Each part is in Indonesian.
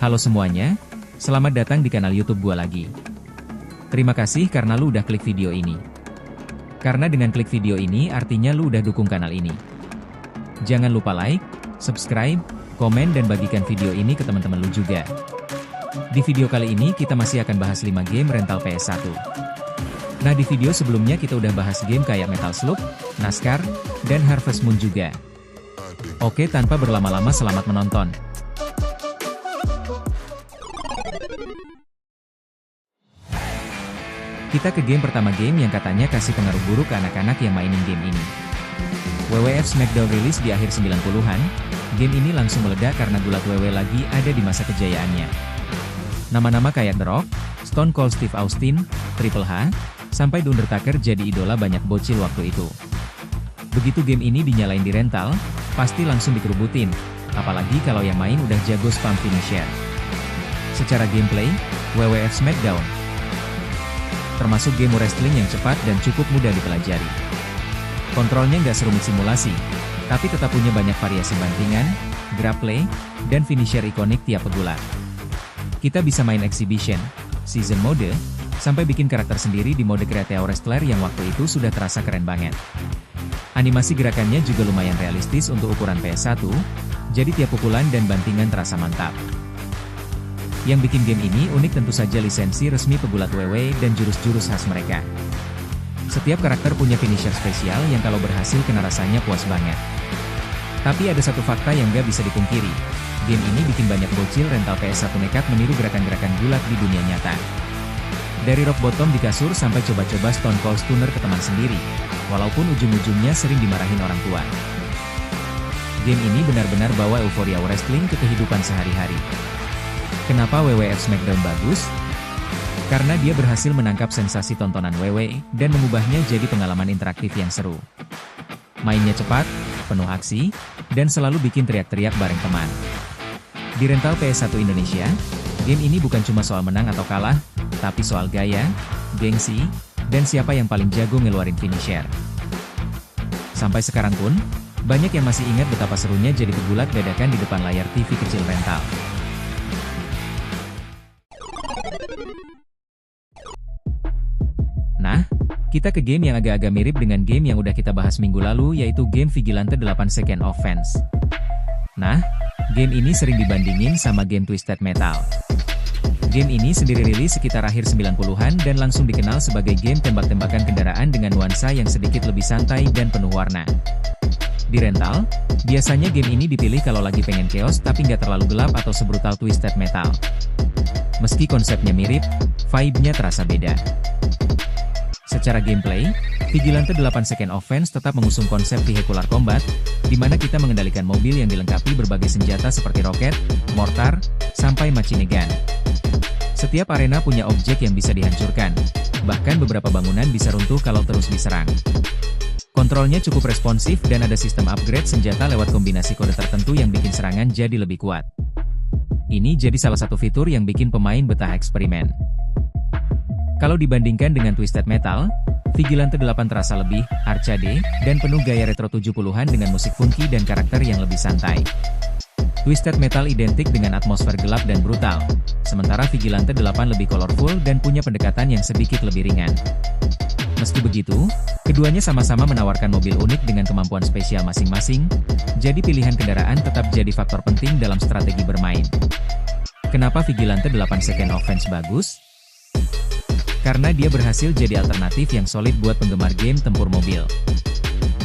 Halo semuanya, selamat datang di kanal YouTube gua lagi. Terima kasih karena lu udah klik video ini. Karena dengan klik video ini artinya lu udah dukung kanal ini. Jangan lupa like, subscribe, komen dan bagikan video ini ke teman-teman lu juga. Di video kali ini kita masih akan bahas 5 game rental PS1. Nah di video sebelumnya kita udah bahas game kayak Metal Slug, NASCAR, dan Harvest Moon juga. Oke tanpa berlama-lama selamat menonton. Kita ke game pertama, game yang katanya kasih pengaruh buruk ke anak-anak yang mainin game ini. WWF SmackDown rilis di akhir 90-an, game ini langsung meledak karena gulat WW lagi ada di masa kejayaannya. Nama-nama kayak The Rock, Stone Cold Steve Austin, Triple H, sampai The Undertaker jadi idola banyak bocil waktu itu. Begitu game ini dinyalain di rental, pasti langsung dikerubutin, apalagi kalau yang main udah jago spam finisher. Secara gameplay, WWF SmackDown termasuk game wrestling yang cepat dan cukup mudah dipelajari. Kontrolnya nggak serumit simulasi, tapi tetap punya banyak variasi bantingan, grab play, dan finisher ikonik tiap pegulat. Kita bisa main exhibition, season mode, sampai bikin karakter sendiri di mode Creative Wrestler yang waktu itu sudah terasa keren banget. Animasi gerakannya juga lumayan realistis untuk ukuran PS1, jadi tiap pukulan dan bantingan terasa mantap. Yang bikin game ini unik tentu saja lisensi resmi pegulat WW dan jurus-jurus khas mereka. Setiap karakter punya finisher spesial yang kalau berhasil kena rasanya puas banget. Tapi ada satu fakta yang gak bisa dipungkiri, game ini bikin banyak bocil rental PS1 nekat meniru gerakan-gerakan gulat di dunia nyata. Dari rock bottom di kasur sampai coba-coba Stone Cold Stunner ke teman sendiri, walaupun ujung-ujungnya sering dimarahin orang tua. Game ini benar-benar bawa euforia wrestling ke kehidupan sehari-hari. Kenapa WWF SmackDown bagus? Karena dia berhasil menangkap sensasi tontonan WW, dan mengubahnya jadi pengalaman interaktif yang seru. Mainnya cepat, penuh aksi, dan selalu bikin teriak-teriak bareng teman. Di rental PS1 Indonesia, game ini bukan cuma soal menang atau kalah, tapi soal gaya, gengsi, dan siapa yang paling jago ngeluarin finisher. Sampai sekarang pun, banyak yang masih ingat betapa serunya jadi pegulat dadakan di depan layar TV kecil rental. Nah, kita ke game yang agak-agak mirip dengan game yang udah kita bahas minggu lalu yaitu game Vigilante 8 Second Offense. Nah, game ini sering dibandingin sama game Twisted Metal. Game ini sendiri rilis sekitar akhir 90-an dan langsung dikenal sebagai game tembak-tembakan kendaraan dengan nuansa yang sedikit lebih santai dan penuh warna. Di rental, biasanya game ini dipilih kalau lagi pengen chaos tapi nggak terlalu gelap atau sebrutal Twisted Metal. Meski konsepnya mirip, vibe-nya terasa beda. Secara gameplay, Vigilante 8 Second Offense tetap mengusung konsep vehicular combat, di mana kita mengendalikan mobil yang dilengkapi berbagai senjata seperti roket, mortar, sampai machine gun. Setiap arena punya objek yang bisa dihancurkan, bahkan beberapa bangunan bisa runtuh kalau terus diserang. Kontrolnya cukup responsif dan ada sistem upgrade senjata lewat kombinasi kode tertentu yang bikin serangan jadi lebih kuat. Ini jadi salah satu fitur yang bikin pemain betah eksperimen. Kalau dibandingkan dengan Twisted Metal, Vigilante 8 terasa lebih arcade dan penuh gaya retro 70-an dengan musik funky dan karakter yang lebih santai. Twisted Metal identik dengan atmosfer gelap dan brutal, sementara Vigilante 8 lebih colorful dan punya pendekatan yang sedikit lebih ringan. Meski begitu, keduanya sama-sama menawarkan mobil unik dengan kemampuan spesial masing-masing, jadi pilihan kendaraan tetap jadi faktor penting dalam strategi bermain. Kenapa Vigilante 8 Second Offense bagus? Karena dia berhasil jadi alternatif yang solid buat penggemar game tempur mobil.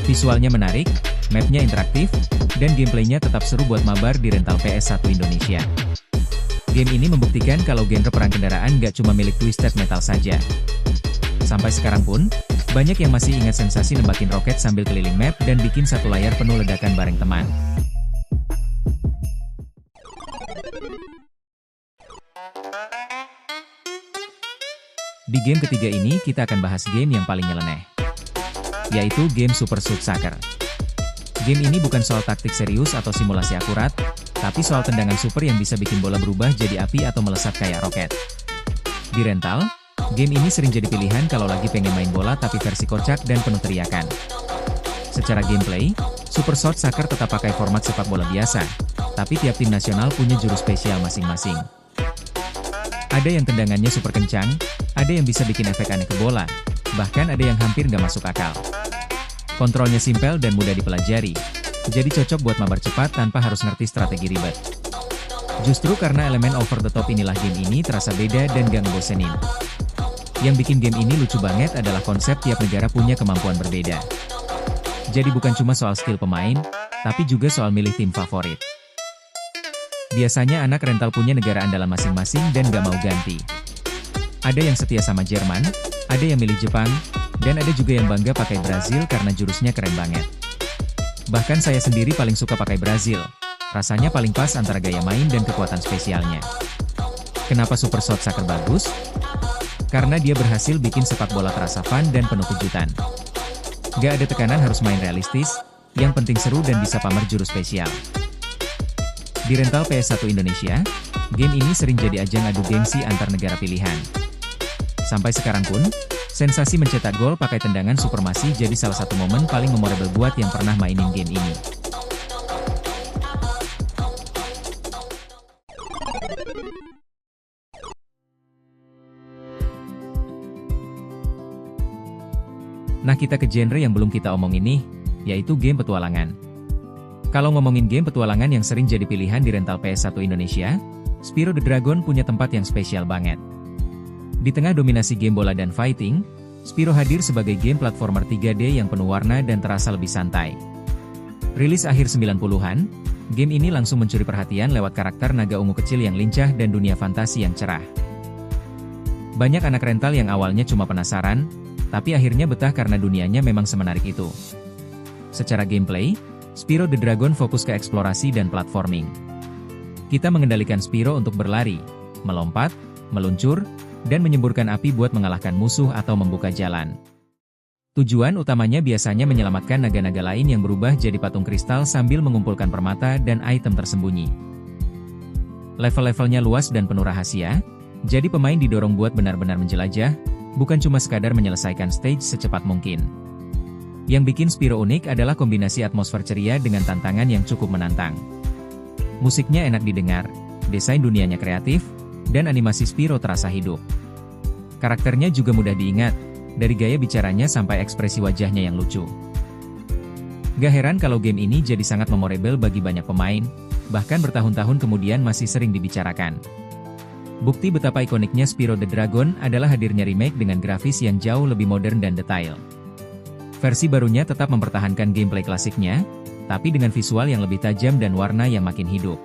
Visualnya menarik, mapnya interaktif, dan gameplaynya tetap seru buat mabar di rental PS1 Indonesia. Game ini membuktikan kalau genre perang kendaraan nggak cuma milik Twisted Metal saja. Sampai sekarang pun, banyak yang masih ingat sensasi nembakin roket sambil keliling map dan bikin satu layar penuh ledakan bareng teman. Di game ketiga ini kita akan bahas game yang paling nyeleneh, yaitu game Super Shoot Soccer. Game ini bukan soal taktik serius atau simulasi akurat, tapi soal tendangan super yang bisa bikin bola berubah jadi api atau melesat kayak roket. Di rental, Game ini sering jadi pilihan kalau lagi pengen main bola tapi versi kocak dan penuh teriakan. Secara gameplay, Super Shot Soccer tetap pakai format sepak bola biasa, tapi tiap tim nasional punya jurus spesial masing-masing. Ada yang tendangannya super kencang, ada yang bisa bikin efek aneh ke bola, bahkan ada yang hampir nggak masuk akal. Kontrolnya simpel dan mudah dipelajari, jadi cocok buat mabar cepat tanpa harus ngerti strategi ribet. Justru karena elemen over the top inilah game ini terasa beda dan gak ngebosenin. Yang bikin game ini lucu banget adalah konsep tiap negara punya kemampuan berbeda. Jadi bukan cuma soal skill pemain, tapi juga soal milih tim favorit. Biasanya anak rental punya negara andalan masing-masing dan gak mau ganti. Ada yang setia sama Jerman, ada yang milih Jepang, dan ada juga yang bangga pakai Brazil karena jurusnya keren banget. Bahkan saya sendiri paling suka pakai Brazil, rasanya paling pas antara gaya main dan kekuatan spesialnya. Kenapa Super Shot Soccer bagus? Karena dia berhasil bikin sepak bola terasa fun dan penuh kejutan. Gak ada tekanan harus main realistis, yang penting seru dan bisa pamer jurus spesial. Di rental PS1 Indonesia, game ini sering jadi ajang adu gengsi antar negara pilihan. Sampai sekarang pun, sensasi mencetak gol pakai tendangan super masih jadi salah satu momen paling memorable buat yang pernah mainin game ini. Nah kita ke genre yang belum kita omongin nih, yaitu game petualangan. Kalau ngomongin game petualangan yang sering jadi pilihan di rental PS1 Indonesia, Spyro the Dragon punya tempat yang spesial banget. Di tengah dominasi game bola dan fighting, Spyro hadir sebagai game platformer 3D yang penuh warna dan terasa lebih santai. Rilis akhir 90-an, game ini langsung mencuri perhatian lewat karakter naga ungu kecil yang lincah dan dunia fantasi yang cerah. Banyak anak rental yang awalnya cuma penasaran, tapi akhirnya betah karena dunianya memang semenarik itu. Secara gameplay, Spyro the Dragon fokus ke eksplorasi dan platforming. Kita mengendalikan Spyro untuk berlari, melompat, meluncur, dan menyemburkan api buat mengalahkan musuh atau membuka jalan. Tujuan utamanya biasanya menyelamatkan naga-naga lain yang berubah jadi patung kristal sambil mengumpulkan permata dan item tersembunyi. Level-levelnya luas dan penuh rahasia, jadi pemain didorong buat benar-benar menjelajah, bukan cuma sekadar menyelesaikan stage secepat mungkin. Yang bikin Spyro unik adalah kombinasi atmosfer ceria dengan tantangan yang cukup menantang. Musiknya enak didengar, desain dunianya kreatif, dan animasi Spyro terasa hidup. Karakternya juga mudah diingat, dari gaya bicaranya sampai ekspresi wajahnya yang lucu. Gak heran kalau game ini jadi sangat memorable bagi banyak pemain, bahkan bertahun-tahun kemudian masih sering dibicarakan. Bukti betapa ikoniknya Spyro the Dragon adalah hadirnya remake dengan grafis yang jauh lebih modern dan detail. Versi barunya tetap mempertahankan gameplay klasiknya, tapi dengan visual yang lebih tajam dan warna yang makin hidup.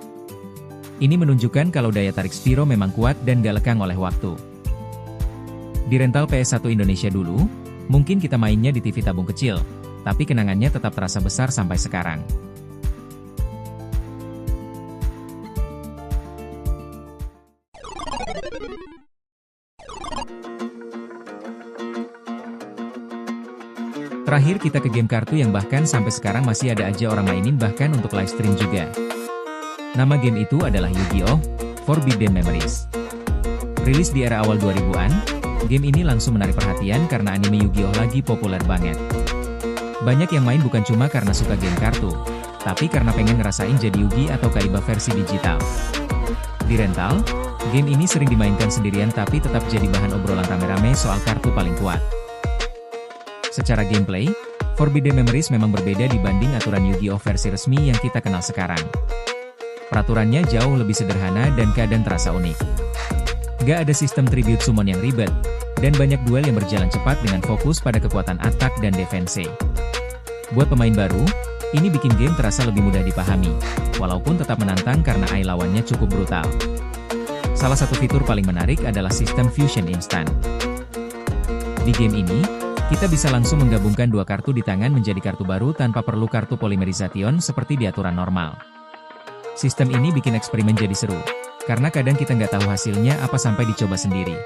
Ini menunjukkan kalau daya tarik Spyro memang kuat dan gak lekang oleh waktu. Di rental PS1 Indonesia dulu, mungkin kita mainnya di TV tabung kecil, tapi kenangannya tetap terasa besar sampai sekarang. Terakhir kita ke game kartu yang bahkan sampai sekarang masih ada aja orang mainin bahkan untuk live stream juga. Nama game itu adalah Yu-Gi-Oh! Forbidden Memories. Rilis di era awal 2000-an, game ini langsung menarik perhatian karena anime Yu-Gi-Oh! Lagi populer banget. Banyak yang main bukan cuma karena suka game kartu, tapi karena pengen ngerasain jadi Yugi atau Kaiba versi digital. Di rental, game ini sering dimainkan sendirian tapi tetap jadi bahan obrolan rame-rame soal kartu paling kuat. Secara gameplay, Forbidden Memories memang berbeda dibanding aturan Yu-Gi-Oh! Versi resmi yang kita kenal sekarang. Peraturannya jauh lebih sederhana dan kadang terasa unik. Gak ada sistem tribute summon yang ribet, dan banyak duel yang berjalan cepat dengan fokus pada kekuatan attack dan defense. Buat pemain baru, ini bikin game terasa lebih mudah dipahami, walaupun tetap menantang karena AI lawannya cukup brutal. Salah satu fitur paling menarik adalah sistem fusion instan. Di game ini, kita bisa langsung menggabungkan dua kartu di tangan menjadi kartu baru tanpa perlu kartu polymerization seperti di aturan normal. Sistem ini bikin eksperimen jadi seru, karena kadang kita nggak tahu hasilnya apa sampai dicoba sendiri.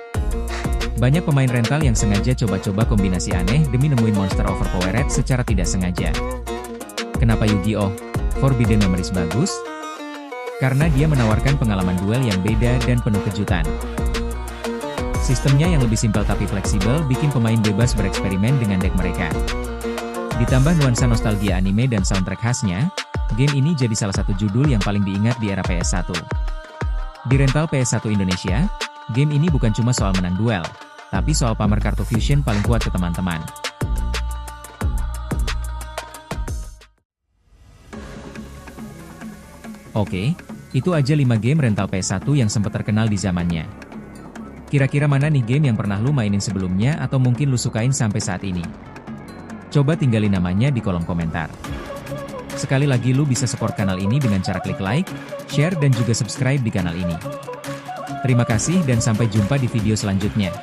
Banyak pemain rental yang sengaja coba-coba kombinasi aneh demi nemuin monster overpowered secara tidak sengaja. Kenapa Yu-Gi-Oh! Forbidden Memories bagus? Karena dia menawarkan pengalaman duel yang beda dan penuh kejutan. Sistemnya yang lebih simpel tapi fleksibel bikin pemain bebas bereksperimen dengan deck mereka. Ditambah nuansa nostalgia anime dan soundtrack khasnya, game ini jadi salah satu judul yang paling diingat di era PS1. Di rental PS1 Indonesia, game ini bukan cuma soal menang duel, tapi soal pamer kartu fusion paling kuat ke teman-teman. Oke, itu aja 5 game rental PS1 yang sempat terkenal di zamannya. Kira-kira mana nih game yang pernah lu mainin sebelumnya atau mungkin lu sukain sampai saat ini? Coba tinggalin namanya di kolom komentar. Sekali lagi lu bisa support kanal ini dengan cara klik like, share dan juga subscribe di kanal ini. Terima kasih dan sampai jumpa di video selanjutnya.